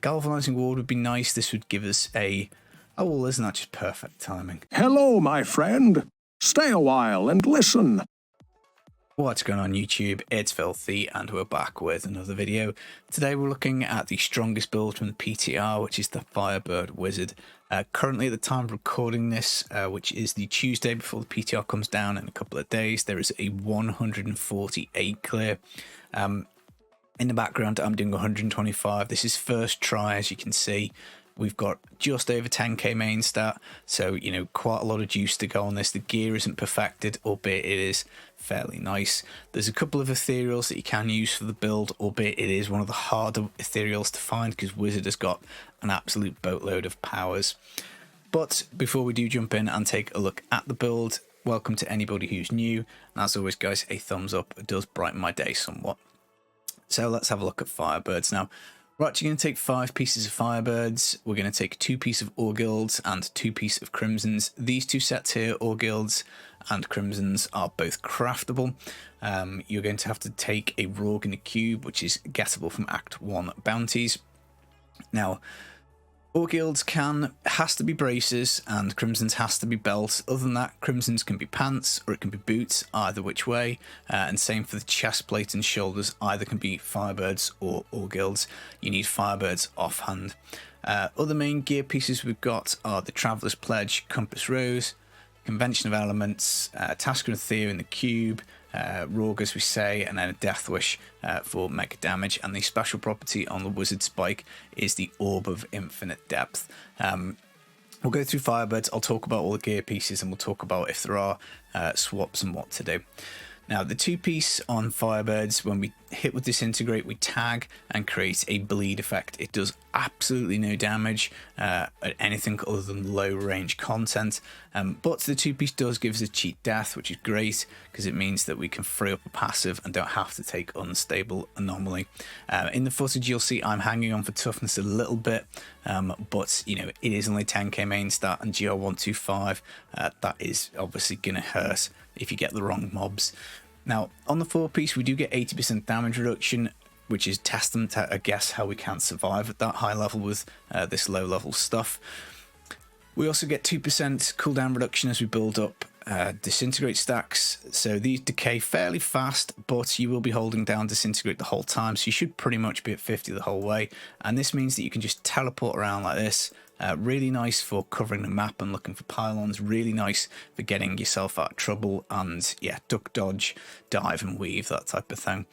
Galvanizing ward would be nice. This would give us a... Oh, well, isn't that just perfect timing? Hello, my friend. Stay a while and listen. What's going on YouTube? It's Filthy and we're back with another video. Today we're looking at the strongest build from the PTR, which is the Firebird Wizard. Currently at the time of recording this, which is the Tuesday before the PTR comes down in a couple of days, there is a 148 clear. In the background I'm doing 125. This is first try, as you can see. We've got just over 10k main stat, so you know, quite a lot of juice to go on this. The gear isn't perfected, albeit it is fairly nice. There's a couple of ethereals that you can use for the build, albeit it is one of the harder ethereals to find because Wizard has got an absolute boatload of powers. But before we do jump in and take a look at the build, welcome to anybody who's new, and as always guys, a thumbs up, it does brighten my day somewhat. So let's have a look at Firebirds now. We're actually going to take 5 pieces of Firebirds, we're going to take 2 pieces of Ore Guilds and 2 pieces of Crimsons. These two sets here, Ore Guilds and Crimsons, are both craftable. You're going to have to take a Rogue in a cube, which is gettable from Act 1 bounties. Now, Ore Guilds has to be braces and Crimsons has to be belts. Other than that, Crimsons can be pants or it can be boots, either which way. And same for the chest plate and shoulders, either can be Firebirds or Ore Guilds. You need Firebirds offhand. Other main gear pieces we've got are the Traveler's Pledge, Compass Rose, Convention of Elements, Tasker and Thea in the cube, Rogue as we say, and then a Death Wish for mega damage. And the special property on the Wizard Spike is the Orb of Infinite Depth. We'll go through Firebirds, I'll talk about all the gear pieces, and we'll talk about if there are swaps and what to do. Now, the 2-piece on Firebirds, when we hit with Disintegrate, we tag and create a bleed effect. It does absolutely no damage at anything other than low range content, but the 2-piece does give us a cheat death, which is great because it means that we can free up a passive and don't have to take Unstable Anomaly. In the footage you'll see I'm hanging on for toughness a little bit, but you know, it is only 10k main stat and GR 125. That is obviously going to hurt if you get the wrong mobs. Now, on the 4-piece, we do get 80% damage reduction, which is testament to, I guess, how we can't survive at that high level with this low level stuff. We also get 2% cooldown reduction as we build up Disintegrate stacks. So these decay fairly fast, but you will be holding down Disintegrate the whole time, so you should pretty much be at 50 the whole way. And this means that you can just teleport around like this. Really nice for covering the map and looking for pylons, really nice for getting yourself out of trouble and yeah, duck, dodge, dive and weave, that type of thing.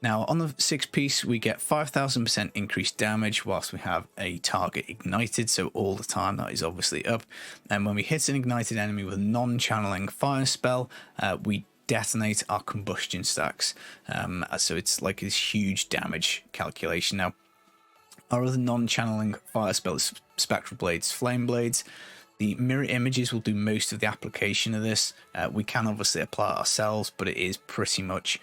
Now on the 6-piece we get 5000% increased damage whilst we have a target ignited, so all the time that is obviously up. And when we hit an ignited enemy with a non-channeling fire spell, we detonate our combustion stacks, so it's like this huge damage calculation. Now, our other non-channeling fire spell is Spectral Blades, Flame Blades. The mirror images will do most of the application of this. We can obviously apply it ourselves, but it is pretty much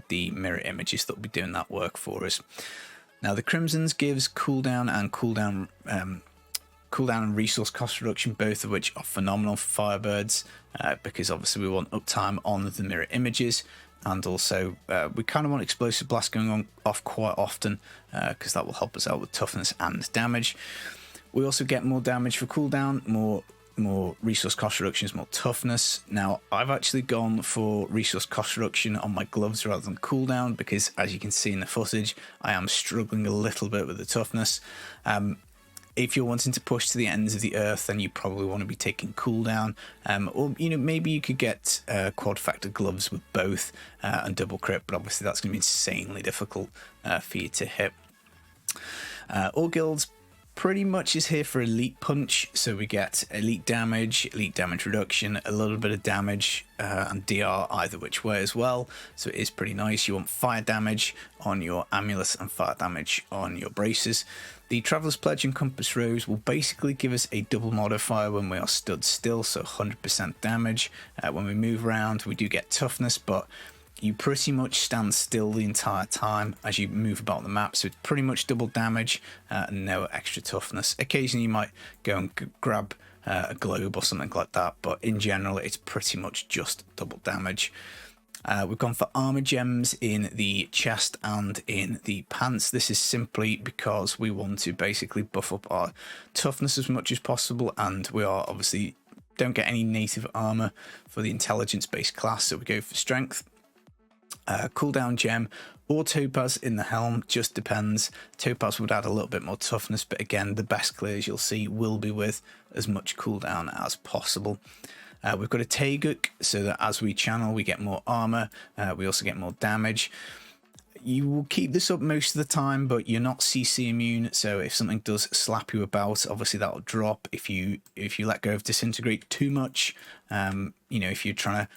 the mirror images that will be doing that work for us. Now the Crimsons gives cooldown and resource cost reduction, both of which are phenomenal for Firebirds, because obviously we want uptime on the mirror images. And also, we kind of want Explosive Blast going off quite often, because that will help us out with toughness and damage. We also get more damage for cooldown, more resource cost reductions, more toughness. Now, I've actually gone for resource cost reduction on my gloves rather than cooldown, because as you can see in the footage, I am struggling a little bit with the toughness. If you're wanting to push to the ends of the earth, then you probably want to be taking cooldown, or you know, maybe you could get quad factor gloves with both and double crit, but obviously that's going to be insanely difficult for you to hit. Ore Guilds pretty much is here for elite punch, so we get elite damage reduction, a little bit of damage and DR either which way as well, so it is pretty nice. You want fire damage on your amulets and fire damage on your braces. The Traveler's Pledge and Compass Rose will basically give us a double modifier when we are stood still, so 100% damage. When we move around we do get toughness, but you pretty much stand still the entire time as you move about the map, so it's pretty much double damage and no extra toughness. Occasionally you might go and grab a globe or something like that, but in general it's pretty much just double damage. We've gone for armor gems in the chest and in the pants. This is simply because we want to basically buff up our toughness as much as possible, and we are obviously don't get any native armor for the intelligence based class, so we go for strength. Cooldown gem or topaz in the helm, just depends. Topaz would add a little bit more toughness, but again, the best clears you'll see will be with as much cooldown as possible. We've got a Taeguk, so that as we channel, we get more armor. We also get more damage. You will keep this up most of the time, but you're not CC immune, so if something does slap you about, obviously that'll drop. If you let go of disintegrate too much, you know, if you're trying to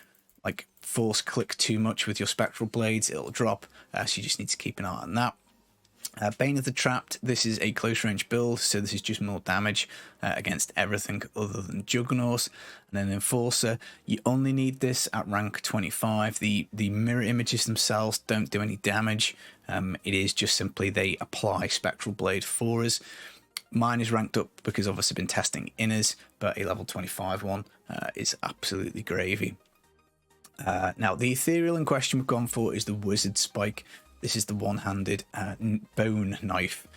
like force click too much with your spectral blades, it'll drop. So you just need to keep an eye on that. Bane of the Trapped, this is a close range build, so this is just more damage against everything other than Juggernaut. And then Enforcer, you only need this at rank 25. The mirror images themselves don't do any damage. It is just simply they apply Spectral Blade for us. Mine is ranked up because obviously I've been testing inners, but a level 25 one is absolutely gravy. Now, the Ethereal in question we've gone for is the Wizard Spike. This is the one-handed bone knife,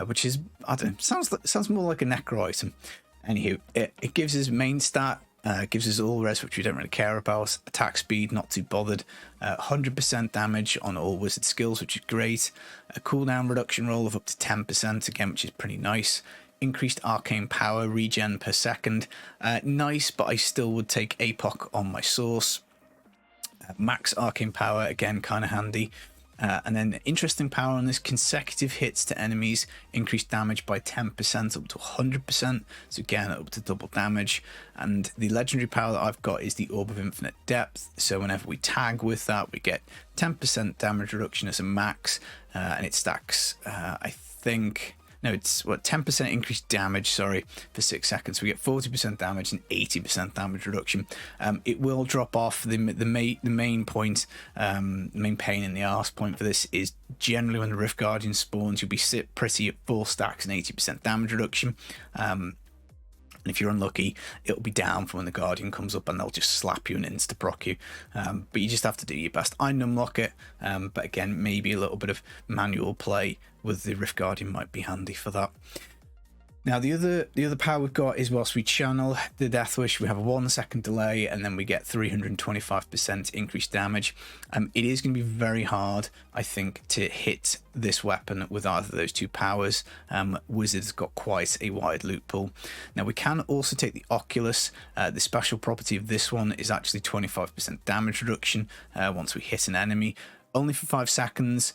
which is, I don't know, sounds more like a necro item. Anywho, it gives us main stat, gives us all res, which we don't really care about. Attack speed, not too bothered. 100% damage on all wizard skills, which is great. A cooldown reduction roll of up to 10%, again, which is pretty nice. Increased arcane power, regen per second. Nice, but I still would take APOC on my source. Max arcane power, again, kind of handy. And then interesting power on this, consecutive hits to enemies increase damage by 10% up to 100%, so again up to double damage. And the legendary power that I've got is the Orb of Infinite Depth, so whenever we tag with that we get 10% damage reduction as a max, and it stacks I think, no, it's what, 10% increased damage, sorry, for 6 seconds. We get 40% damage and 80% damage reduction. It will drop off. The main point, main pain in the arse point for this is generally when the Rift Guardian spawns, you'll be sit pretty at 4 stacks and 80% damage reduction. And if you're unlucky, it'll be down for when the Guardian comes up and they'll just slap you and insta-proc you. But you just have to do your best. I numlock it, but again, maybe a little bit of manual play with the Rift Guardian might be handy for that. Now, the other power we've got is whilst we channel the Death Wish, we have a 1 second delay, and then we get 325% increased damage. It is going to be very hard, I think, to hit this weapon with either of those two powers. Wizard's got quite a wide loot pool. Now, we can also take the Oculus. The special property of this one is actually 25% damage reduction once we hit an enemy, only for 5 seconds.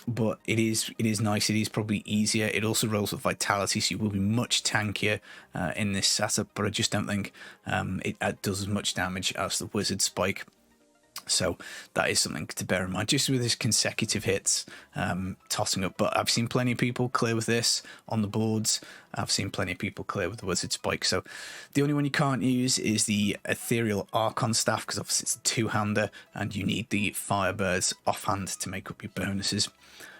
But it is nice. It is probably easier. It also rolls with vitality, so you will be much tankier in this setup. But I just don't think it does as much damage as the Wizard Spike. So that is something to bear in mind, just with his consecutive hits tossing up. But I've seen plenty of people clear with this on the boards. I've seen plenty of people clear with the Wizard Spike. So the only one you can't use is the Ethereal Archon Staff, because obviously it's a two-hander and you need the Firebirds offhand to make up your bonuses.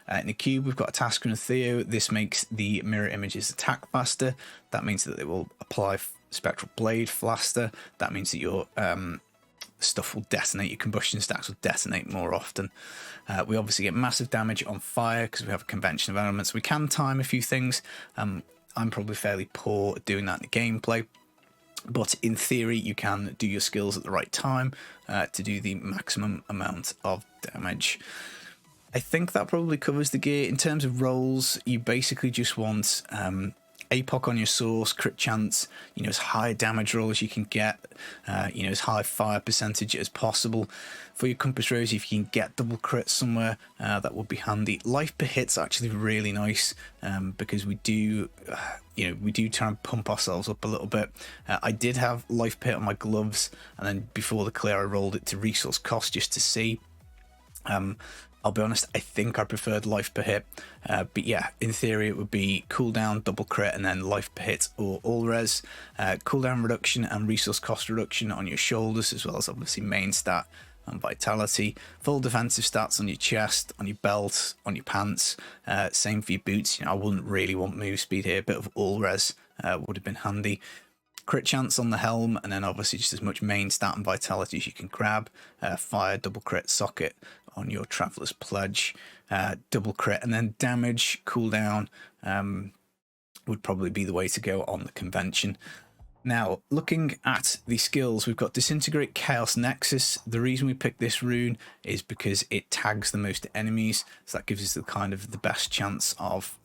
In the cube, we've got a Tasker and a Theo. This makes the mirror images attack faster. That means that they will apply Spectral Blade faster. That means that your stuff will detonate, your combustion stacks will detonate more often. We obviously get massive damage on fire because we have a convention of elements. We can time a few things. I'm probably fairly poor at doing that in the gameplay, but in theory you can do your skills at the right time to do the maximum amount of damage. I think that probably covers the gear. In terms of rolls, you basically just want APOC on your source, crit chance, you know, as high a damage roll as you can get, you know, as high fire percentage as possible. For your compass rose, if you can get double crit somewhere, that would be handy. Life per hit's actually really nice because we do, you know, we do try and pump ourselves up a little bit. I did have life per hit on my gloves, and then before the clear, I rolled it to resource cost just to see. I'll be honest, I think I preferred life per hit, but yeah, in theory it would be cooldown, double crit, and then life per hit or all res. Cooldown reduction and resource cost reduction on your shoulders, as well as obviously main stat and vitality. Full defensive stats on your chest, on your belt, on your pants. Same for your boots. You know, I wouldn't really want move speed here. A bit of all res would have been handy. Crit chance on the helm, and then obviously just as much main stat and vitality as you can grab. Fire, double crit, socket on your Traveler's Pledge, double crit, and then damage cooldown would probably be the way to go on the convention. Now, looking at the skills, we've got Disintegrate, Chaos, Nexus. The reason we picked this rune is because it tags the most enemies, so that gives us the kind of the best chance of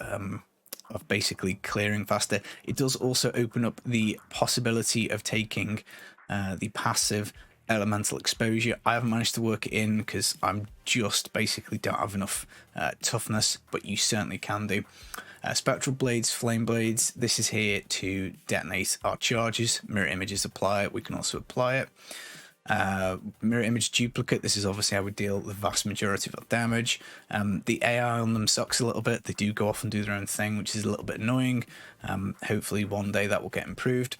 basically clearing faster. It does also open up the possibility of taking the passive Elemental Exposure. I haven't managed to work it in because I'm just basically don't have enough toughness, but you certainly can do. Spectral Blades, Flame Blades, this is here to detonate our charges. Mirror Images apply it, we can also apply it. Mirror Image Duplicate, this is obviously how we deal the vast majority of our damage. The AI on them sucks a little bit, they do go off and do their own thing, which is a little bit annoying. Hopefully one day that will get improved.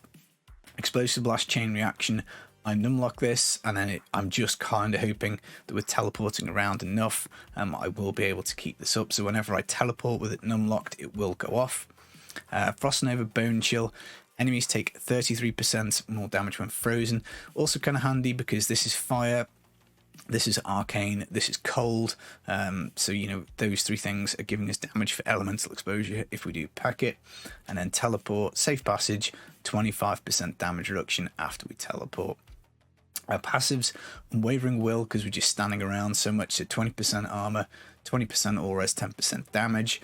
Explosive Blast, Chain Reaction, I numlock this, and then I'm just kind of hoping that with teleporting around enough, I will be able to keep this up. So whenever I teleport with it numlocked, it will go off. Frost Nova, Bone Chill. Enemies take 33% more damage when frozen. Also kind of handy because this is fire, this is arcane, this is cold. So, you know, those three things are giving us damage for elemental exposure if we do pack it. And then teleport, safe passage, 25% damage reduction after we teleport. Passives, Unwavering Will, because we're just standing around so much, so 20% armor, 20% all res, 10% damage.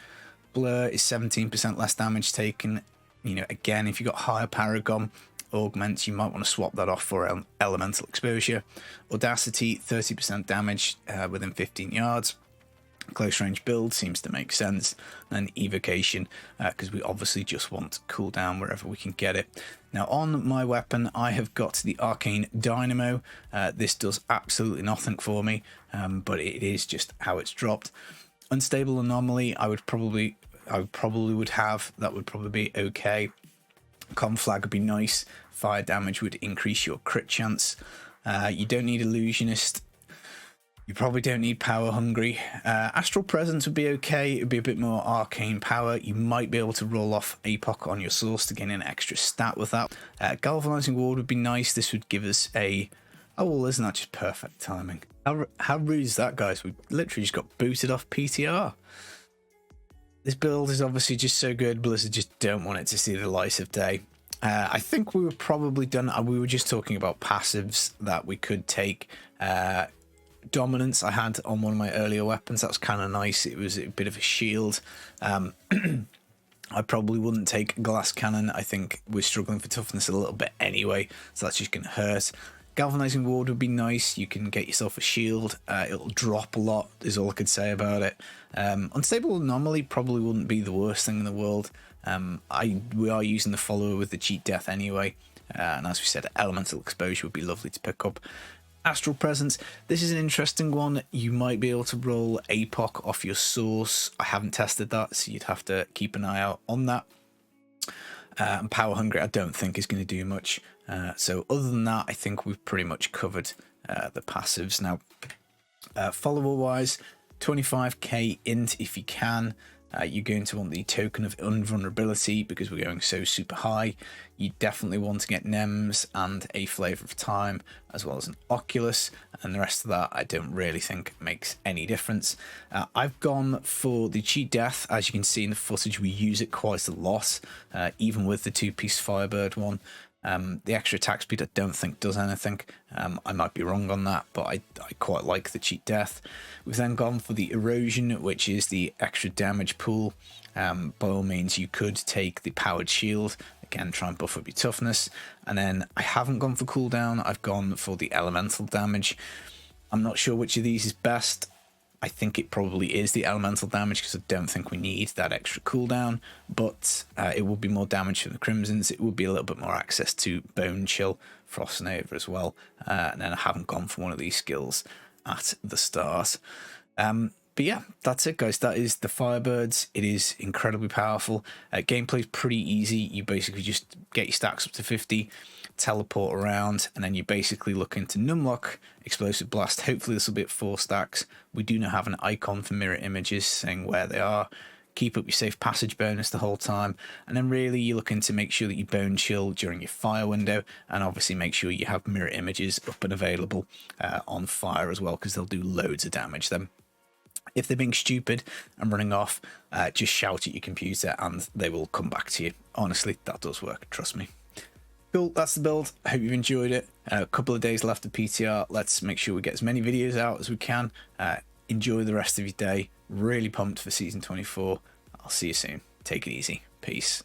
Blur is 17% less damage taken. You know, again, if you've got higher Paragon augments, you might want to swap that off for elemental exposure. Audacity, 30% damage within 15 yards. Close range build seems to make sense. And evocation, because we obviously just want cooldown wherever we can get it. Now on my weapon, I have got the Arcane Dynamo. This does absolutely nothing for me, but it is just how it's dropped. Unstable Anomaly, I would probably would have. That would probably be okay. Conflag would be nice. Fire damage would increase your crit chance. You don't need Illusionist. You probably don't need Power Hungry. Astral Presence would be okay. It would be a bit more arcane power. You might be able to roll off APOC on your source to gain an extra stat with that. Galvanizing Ward would be nice. This would give us a... Oh, well, isn't that just perfect timing? How rude is that, guys? We literally just got booted off PTR. This build is obviously just so good. Blizzard just don't want it to see the light of day. I think we were probably done. We were just talking about passives that we could take. Dominance I had on one of my earlier weapons. That was kind of nice. It was a bit of a shield. I probably wouldn't take Glass Cannon. I think we're struggling for toughness a little bit anyway, so that's just going to hurt. Galvanizing Ward would be nice. You can get yourself a shield. It'll drop a lot is all I could say about it. Unstable Anomaly probably wouldn't be the worst thing in the world. We are using the follower with the cheat death anyway. And as we said, Elemental Exposure would be lovely to pick up. Astral Presence, this is an interesting one. You might be able to roll APOC off your source. I haven't tested that, so you'd have to keep an eye out on that. And Power Hungry I don't think is going to do much. So other than that, I think we've pretty much covered the passives. Now, follower-wise, 25k int if you can. You're going to want the token of invulnerability because we're going so super high. You definitely want to get NEMS and a Flavour of Time as well as an Oculus, and the rest of that I don't really think makes any difference. I've gone for the cheat death. As you can see in the footage, we use it quite a lot, even with the two-piece Firebird one. The extra attack speed I don't think does anything. I might be wrong on that, but I quite like the cheat death. We've then gone for the erosion, which is the extra damage pool. By all means, you could take the powered shield. Again, try and buff up your toughness. And then I haven't gone for cooldown. I've gone for the elemental damage. I'm not sure which of these is best. I think it probably is the elemental damage because I don't think we need that extra cooldown, but it will be more damage from the Crimsons. It will be a little bit more access to Bone Chill, Frost Nova as well. And then I haven't gone for one of these skills at the start. But yeah, that's it, guys. That is the Firebirds. It is incredibly powerful. Gameplay is pretty easy. You basically just get your stacks up to 50, teleport around, and then you basically look into numlock, Explosive Blast. Hopefully this will be at 4 stacks. We do now have an icon for mirror images saying where they are. keep up your safe passage bonus the whole time, and then really you're looking to make sure that you bone chill during your fire window, and obviously make sure you have mirror images up and available on fire as well, because they'll do loads of damage then. If they're being stupid and running off, just shout at your computer and they will come back to you. Honestly, that does work, trust me. Cool, that's the build. I hope you've enjoyed it. A couple of days left of PTR. Let's make sure we get as many videos out as we can. Enjoy the rest of your day. Really pumped for season 24. I'll see you soon. Take it easy. Peace.